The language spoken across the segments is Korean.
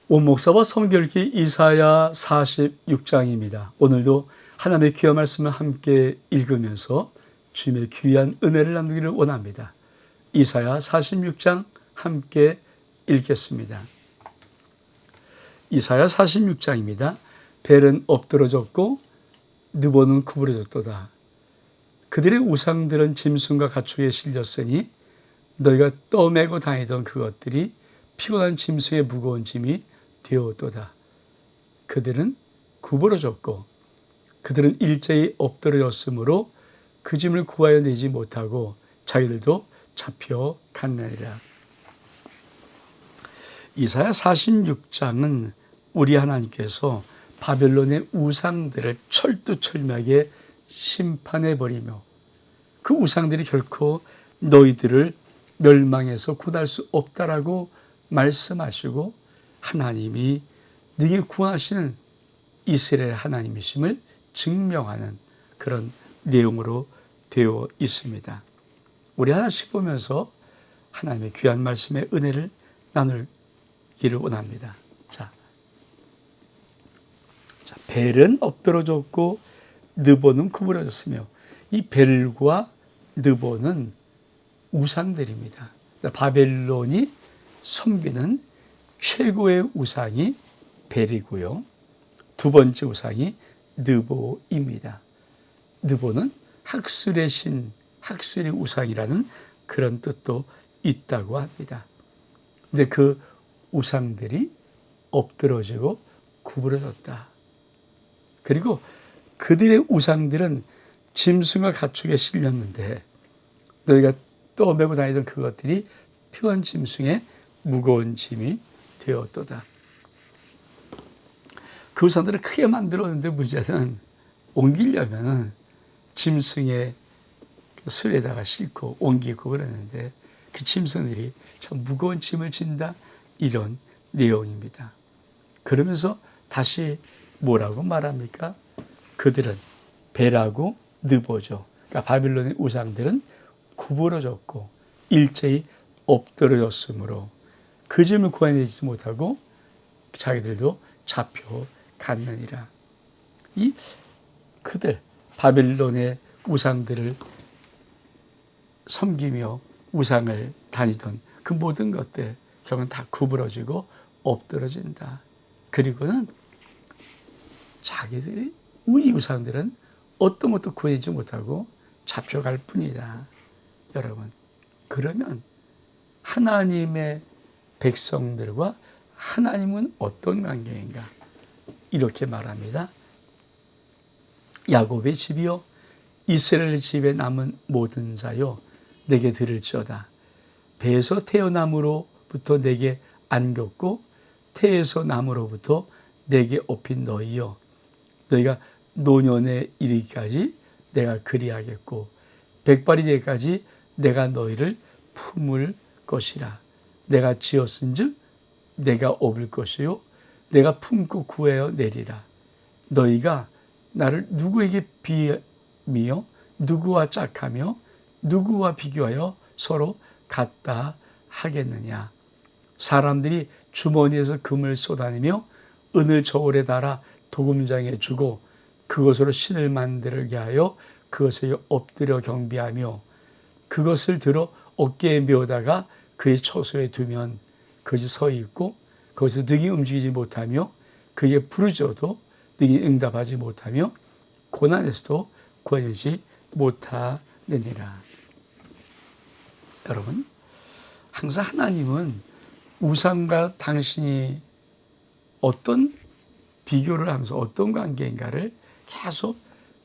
원목사와 성결기 이사야 46장입니다. 오늘도 하나님의 귀한 말씀을 함께 읽으면서 주님의 귀한 은혜를 나누기를 원합니다. 이사야 46장 함께 읽겠습니다. 이사야 46장입니다. 벨은 엎드러졌고 느보는 구부러졌도다. 그들의 우상들은 짐승과 가축에 실렸으니 너희가 떠매고 다니던 그것들이 피곤한 짐승의 무거운 짐이 되었도다. 그들은 구부러졌고 그들은 일제히 엎드러졌으므로 그 짐을 구하여 내지 못하고 자기들도 잡혀갔느니라. 이사야 46장은 우리 하나님께서 바벨론의 우상들을 철두철미하게 심판해버리며 그 우상들이 결코 너희들을 멸망해서 구할 수 없다라고 말씀하시고 하나님이 능히 구하시는 이스라엘 하나님이심을 증명하는 그런 내용으로 되어 있습니다. 우리 하나씩 보면서 하나님의 귀한 말씀의 은혜를 나누기를 원합니다. 자, 벨은 엎드러졌고 느보는 구부러졌으며 이 벨과 느보는 우상들입니다. 바벨론이 섬기는 최고의 우상이 벨이고요. 두 번째 우상이 느보입니다. 느보는 학술의 신, 학술의 우상이라는 그런 뜻도 있다고 합니다. 근데 그 우상들이 엎드러지고 구부러졌다. 그리고 그들의 우상들은 짐승과 가축에 실렸는데 너희가 떠매고 다니던 그것들이 피곤한 짐승의 무거운 짐이 되었도다. 그 우상들을 크게 만들었는데 문제는 옮기려면 짐승의 수레에다가 싣고 옮기고 그러는데 그 짐승들이 참 무거운 짐을 진다, 이런 내용입니다. 그러면서 다시 뭐라고 말합니까? 그들은 벨하고 느보죠. 그러니까 바빌론의 우상들은 구부러졌고 일제히 엎드러졌으므로 그 짐을 구해내지 못하고 자기들도 잡혀갔느니라. 이 그들 바빌론의 우상들을 섬기며 우상을 다니던 그 모든 것들 결국은 다 구부러지고 엎드러진다. 그리고는 자기들이 이 우상들은 어떤 것도 구해내지 못하고 잡혀갈 뿐이다. 여러분, 그러면 하나님의 백성들과 하나님은 어떤 관계인가? 이렇게 말합니다. 야곱의 집이요 이스라엘 집에 남은 모든 자요 내게 들을지어다. 배에서 태어남으로부터 내게 안겼고 태에서 남으로부터 내게 업힌 너희요 너희가 노년에 이르기까지 내가 그리하겠고 백발이 되기까지 내가 너희를 품을 것이라. 내가 지었은즉 내가 업을 것이요 내가 품고 구하여 내리라. 너희가 나를 누구에게 비미며 누구와 짝하며 누구와 비교하여 서로 같다 하겠느냐. 사람들이 주머니에서 금을 쏟아내며 은을 저울에 달아 도금장에 주고 그것으로 신을 만들게 하여 그것에 엎드려 경배하며 그것을 들어 어깨에 메어다가 그의 처소에 두면 그것이 서 있고 거기서 능히 움직이지 못하며 그에게 부르짖어도 능히 응답하지 못하며 고난에서도 구해내지 못하느니라. 여러분, 항상 하나님은 우상과 당신이 어떤 비교를 하면서 어떤 관계인가를 계속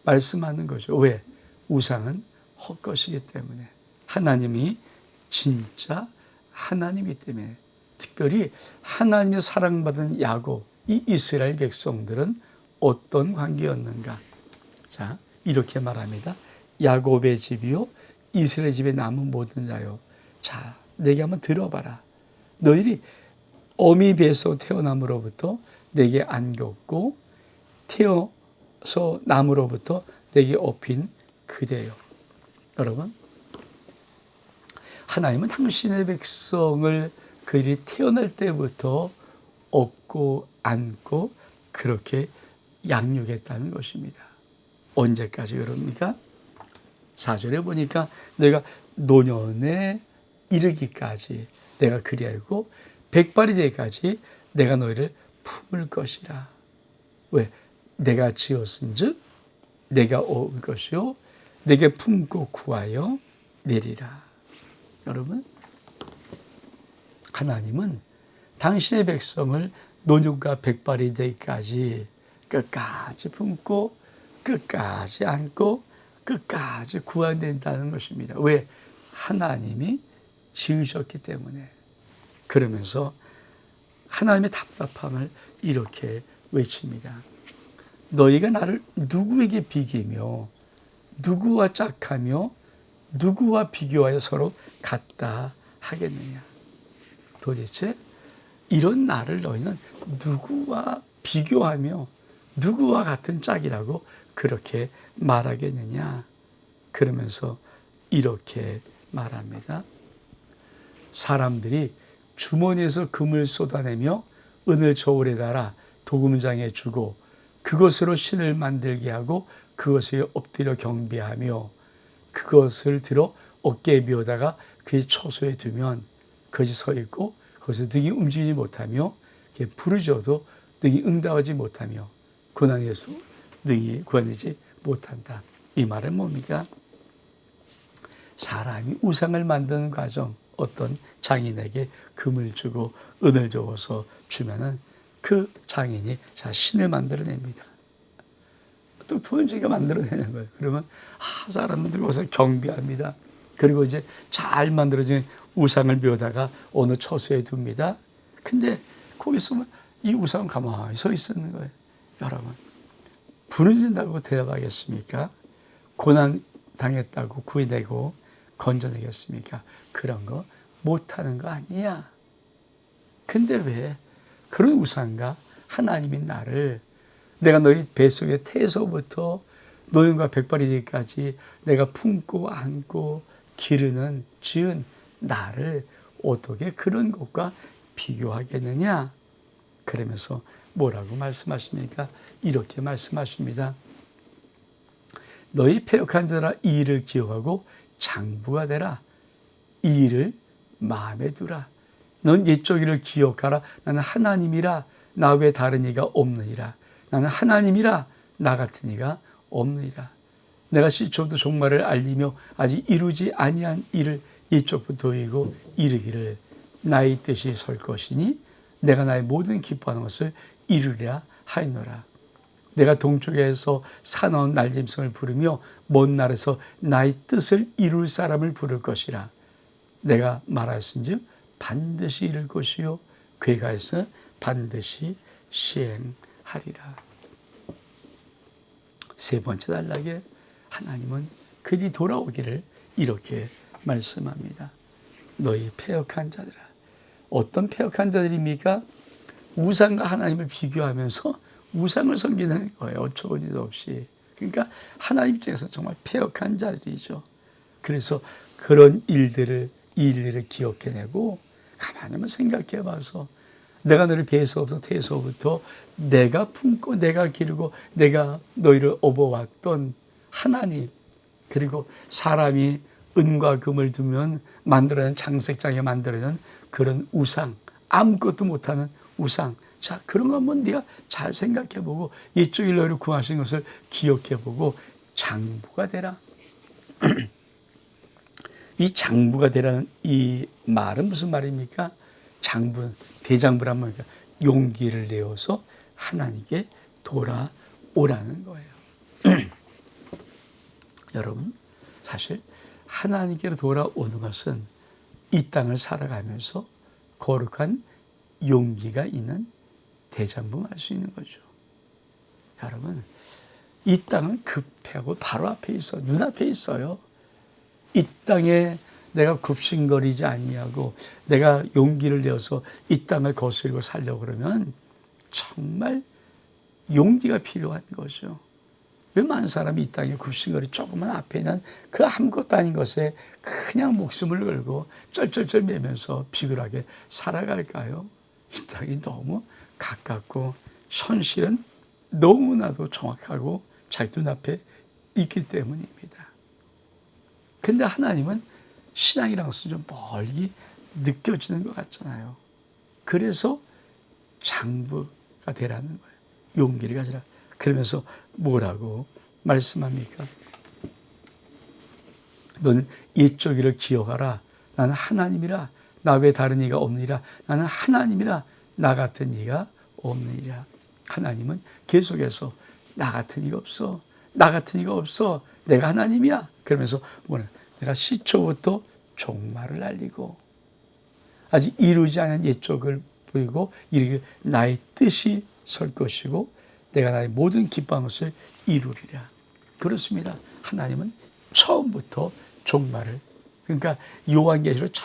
말씀하는 거죠. 왜? 우상은 헛것이기 때문에. 하나님이 진짜 하나님이기 때문에. 특별히 하나님의 사랑받은 야곱, 이 이스라엘 백성들은 어떤 관계였는가? 자, 이렇게 말합니다. 야곱의 집이요 이스라엘 집에 남은 모든 자요. 자, 내게 한번 들어봐라. 너희들이 어미 배에서 태어남으로부터 내게 안겼고 태어서 남으로부터 내게 업힌 그대요. 여러분, 하나님은 당신의 백성을 그들이 태어날 때부터 품고 안고 그렇게 양육했다는 것입니다. 언제까지 그럽니까? 4절에 보니까 내가 노년에 이르기까지 내가 그리하고 백발이 되기까지 내가 너희를 품을 것이라. 왜? 내가 지었은즉 내가 올 것이요 내게 품고 구하여 내리라. 여러분, 하나님은 당신의 백성을 노년과 백발이 되기까지 끝까지 품고 끝까지 안고 끝까지 구원된다는 것입니다. 왜? 하나님이 지으셨기 때문에. 그러면서 하나님의 답답함을 이렇게 외칩니다. 너희가 나를 누구에게 비기며 누구와 짝하며 누구와 비교하여 서로 같다 하겠느냐. 도대체 이런 나를 너희는 누구와 비교하며 누구와 같은 짝이라고 그렇게 말하겠느냐. 그러면서 이렇게 말합니다. 사람들이 주머니에서 금을 쏟아내며 은을 저울에 달아 도금장에 주고 그것으로 신을 만들게 하고 그것에 엎드려 경배하며 그것을 들어 어깨에 메어다가 그의 처소에 두면 그것이 서 있고 거기서 능히 움직이지 못하며 부르짖어도 능히 응답하지 못하며 고난에서 능히 구원되지 못한다. 이 말은 뭡니까? 사람이 우상을 만드는 과정, 어떤 장인에게 금을 주고 은을 줘서 주면은 그 장인이 자 신을 만들어냅니다. 또 본주가 만들어내는 거예요. 그러면 사람들 거기서 경배합니다. 그리고 이제 잘 만들어진 우상을 묘다가 어느 처소에 둡니다. 근데 거기서 이 우상은 가만히 서 있는 거예요. 여러분, 부르짖는다고 대답하겠습니까? 고난 당했다고 구해내고 건져내겠습니까? 그런 거 못하는 거 아니야. 근데 왜 그런 우상과 하나님이 나를 내가 너희 뱃속의 태에서부터 노년과 백발이 되기까지 내가 품고 안고 기르는 지은 나를 어떻게 그런 것과 비교하겠느냐. 그러면서 뭐라고 말씀하십니까? 이렇게 말씀하십니다. 너희 패역한 자라 이 일을 기억하고 장부가 되라. 이 일을 마음에 두라. 넌 옛적 일을 기억하라. 나는 하나님이라. 나 외에 다른 이가 없느니라. 나는 하나님이라. 나 같은 이가 없느니라. 내가 시초부터 종말을 알리며 아직 이루지 아니한 일을 이쪽부터 이고 이르기를 나의 뜻이 설 것이니 내가 나의 모든 기뻐하는 것을 이루리라 하였노라. 내가 동쪽에서 사나운 날짐승을 부르며 먼 날에서 나의 뜻을 이룰 사람을 부를 것이라. 내가 말하였은즉 반드시 이룰 것이요 괴가에서 반드시 시행하리라. 세 번째 단락에 하나님은 그리 돌아오기를 이렇게 말씀합니다. 너희 패역한 자들아. 어떤 패역한 자들입니까? 우상과 하나님을 비교하면서 우상을 섬기는 거예요. 어처구니도 없이. 그러니까 하나님 입장에서 정말 패역한 자들이죠. 그래서 그런 일들을 기억해내고 가만히 한번 생각해 봐서 내가 너를 배에서부터 태에서부터 내가 품고 내가 기르고 내가 너희를 업어왔던 하나님, 그리고 사람이 은과 금을 두면 만들어낸 장색장에 만들어낸 그런 우상, 아무것도 못하는 우상. 자, 그런 거 한번 네가 잘 생각해보고 이쪽에 너희를 구하신 것을 기억해보고 장부가 되라. 이 장부가 되라는 이 말은 무슨 말입니까? 장부, 대장부란 말이니까 용기를 내어서 하나님께 돌아오라는 거예요. 여러분, 사실 하나님께로 돌아오는 것은 이 땅을 살아가면서 거룩한 용기가 있는 대장부만 할 수 있는 거죠. 여러분, 이 땅은 급하고 바로 앞에 있어, 눈앞에 있어요. 이 땅에 내가 굽신거리지 아니하고 내가 용기를 내어서 이 땅을 거스르고 살려고 그러면 정말 용기가 필요한 거죠. 왜 많은 사람이 이 땅에 굽신거리 조그만 앞에 있는 그 아무것도 아닌 것에 그냥 목숨을 걸고 쩔쩔쩔 매면서 비굴하게 살아갈까요? 이 땅이 너무 가깝고 현실은 너무나도 정확하고 자기 눈앞에 있기 때문입니다. 근데 하나님은 신앙이라는 것은 좀 멀리 느껴지는 것 같잖아요. 그래서 장부가 되라는 거예요. 용기를 가지라. 그러면서 뭐라고 말씀합니까? 너는 옛적 일을 기억하라. 나는 하나님이라. 나 외 다른 이가 없느니라. 나는 하나님이라. 나 같은 이가 없느니라. 하나님은 계속해서 나 같은 이가 없어. 나 같은 이가 없어. 내가 하나님이야. 그러면서 뭐냐? 내가 시초부터 종말을 알리고 아직 이루지 않은 옛적을 보이고 이르기를 나의 뜻이 설 것이고 내가 나의 모든 기뻐한 것을 이루리라. 그렇습니다. 하나님은 처음부터 종말을, 그러니까 요한계시록 쫙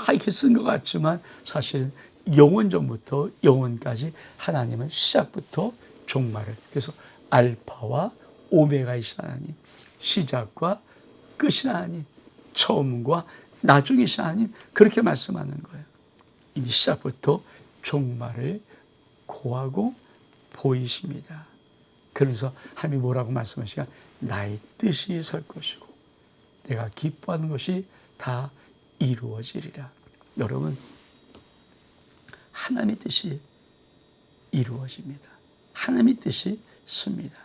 이렇게 쓴 것 같지만 사실은 영원전부터 영원까지 하나님은 시작부터 종말을, 그래서 알파와 오메가이신 하나님, 시작과 끝이신 하나님, 처음과 나중이신 하나님, 그렇게 말씀하는 거예요. 이미 시작부터 종말을 고하고 보이십니다. 그래서 하나님이 뭐라고 말씀하시냐? 나의 뜻이 설 것이고 내가 기뻐하는 것이 다 이루어지리라. 여러분, 하나님의 뜻이 이루어집니다. 하나님의 뜻이 씁니다.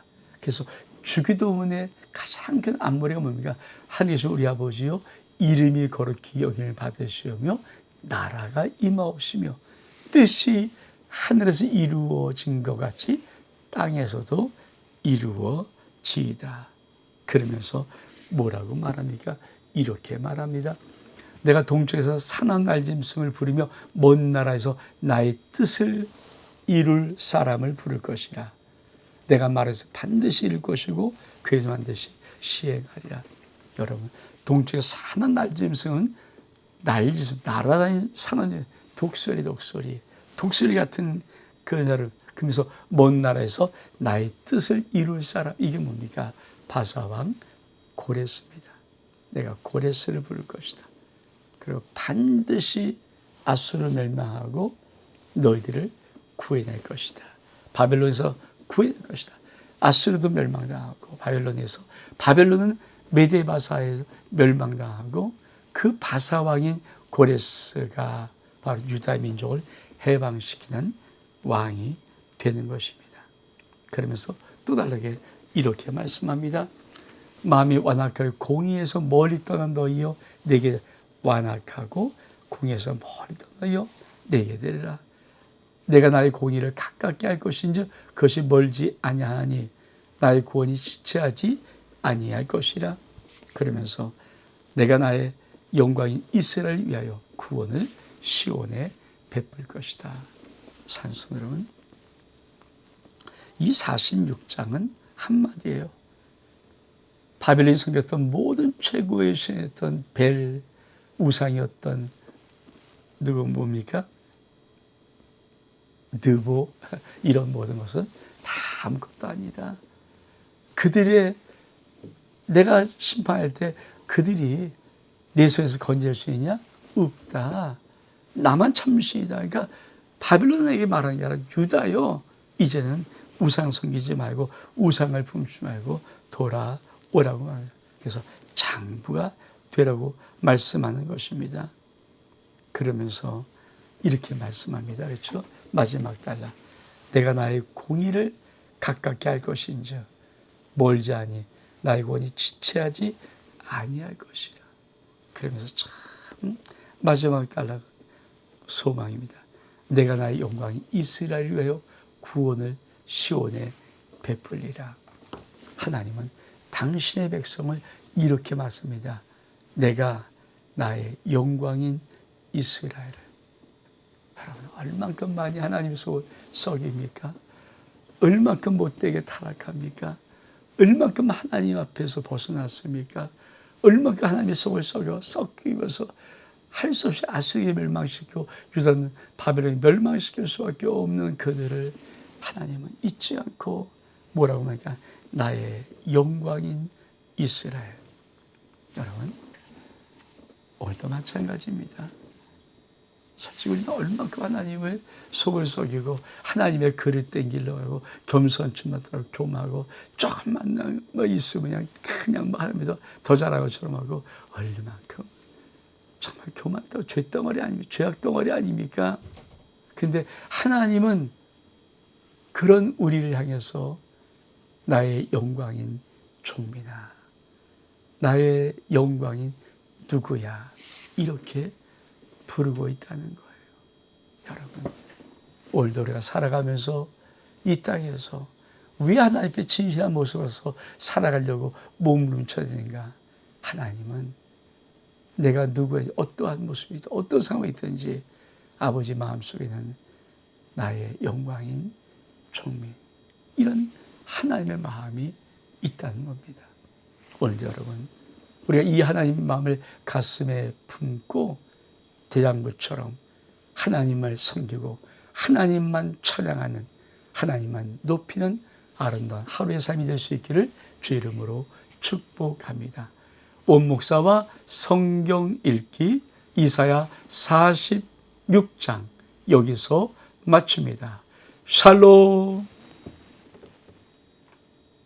그래서 주기도문의 가장 큰 앞머리가 뭡니까? 하늘에서 우리 아버지요 이름이 거룩히 여김을 받으시오며 나라가 임하옵시며 뜻이 하늘에서 이루어진 것 같이 땅에서도 이루어지이다. 그러면서 뭐라고 말합니까? 이렇게 말합니다. 내가 동쪽에서 산한 날짐승을 부르며 먼 나라에서 나의 뜻을 이룰 사람을 부를 것이라. 내가 말해서 반드시 이룰 것이고 그에서 반드시 시행하리라. 여러분, 동쪽에 산한 날짐승은 날짐승, 날아다니는 산한 독수리 같은 그 나를, 그러면서 먼 나라에서 나의 뜻을 이룰 사람, 이게 뭡니까? 바사왕 고레스입니다. 내가 고레스를 부를 것이다. 그리고 반드시 아수를 멸망하고 너희들을 구해낼 것이다. 바벨론에서 구해낼 것이다. 아수르도 멸망당하고 바벨론은 메데바사에서 멸망당하고 그 바사왕인 고레스가 바로 유다 민족을 해방시키는 왕이 되는 것입니다. 그러면서 또 다르게 이렇게 말씀합니다. 마음이 완악하여 공의에서 멀리 떠난 너희여 내게 완악하고 공의에서 멀리 떠난 너희여 내게 되리라. 내가 나의 공의를 가깝게 할 것인지 그것이 멀지 아니하니 나의 구원이 지체하지 아니할 것이라. 그러면서 내가 나의 영광인 이스라엘을 위하여 구원을 시온에 베풀 것이다. 산순으로는 이 46장은 한마디예요. 바벨론이 섬겼던 모든 최고의 신이었던 벨, 우상이었던 누구 뭡니까? 느보, 이런 모든 것은 다 아무것도 아니다. 그들의, 내가 심판할 때 그들이 내 손에서 건질 수 있냐? 없다. 나만 참신이다. 그러니까 바빌론에게 말하는 게 아니라 유다요, 이제는 우상 섬기지 말고 우상을 품지 말고 돌아오라고 말해요. 그래서 장부가 되라고 말씀하는 것입니다. 그러면서 이렇게 말씀합니다. 그렇죠? 마지막 달라. 내가 나의 공의를 가깝게 할 것인즉 멀지 아니 나의 구원이 지체하지 아니할 것이라. 그러면서 참 마지막 달라가 소망입니다. 내가 나의 영광이 이스라엘을 위하여 구원을 시온에 베풀리라. 하나님은 당신의 백성을 이렇게 말씀합니다. 내가 나의 영광인 이스라엘을. 여러분, 얼만큼 많이 하나님 속을 썩입니까? 얼만큼 못되게 타락합니까? 얼만큼 하나님 앞에서 벗어났습니까? 얼만큼 하나님의 속을 썩이면서 할 수 없이 아수르에 멸망시키고 유다는 바벨론에 멸망시킬 수밖에 없는 그들을 하나님은 잊지 않고 뭐라고 말할까? 나의 영광인 이스라엘. 여러분, 오늘도 마찬가지입니다. 솔직히 우리는 얼마큼 하나님을 속을 속이고 하나님의 그릇 땡기려고 하고 겸손춤만 따라 교만하고 조금만 뭐 있으면 그냥 뭐 하나님도 더 잘하고 처럼 하고 얼마만큼 정말 교만도 죄덩어리 아닙니까? 죄악덩어리 아닙니까? 근데 하나님은 그런 우리를 향해서 나의 영광인 종민아, 나의 영광인 누구야, 이렇게 부르고 있다는 거예요. 여러분, 오늘도 우리가 살아가면서 이 땅에서 왜 하나님 앞에 진실한 모습으로서 살아가려고 몸부림쳐야 되는가? 하나님은 내가 누구의 어떠한 모습이든 어떤 상황이 있든지 아버지 마음속에는 나의 영광인 종민, 이런 하나님의 마음이 있다는 겁니다. 오늘도 여러분, 우리가 이 하나님의 마음을 가슴에 품고 대장부처럼 하나님을 섬기고 하나님만 찬양하는, 하나님만 높이는 아름다운 하루의 삶이 될 수 있기를 주의 이름으로 축복합니다. 온 목사와 성경 읽기 이사야 46장 여기서 마칩니다. 샬롬.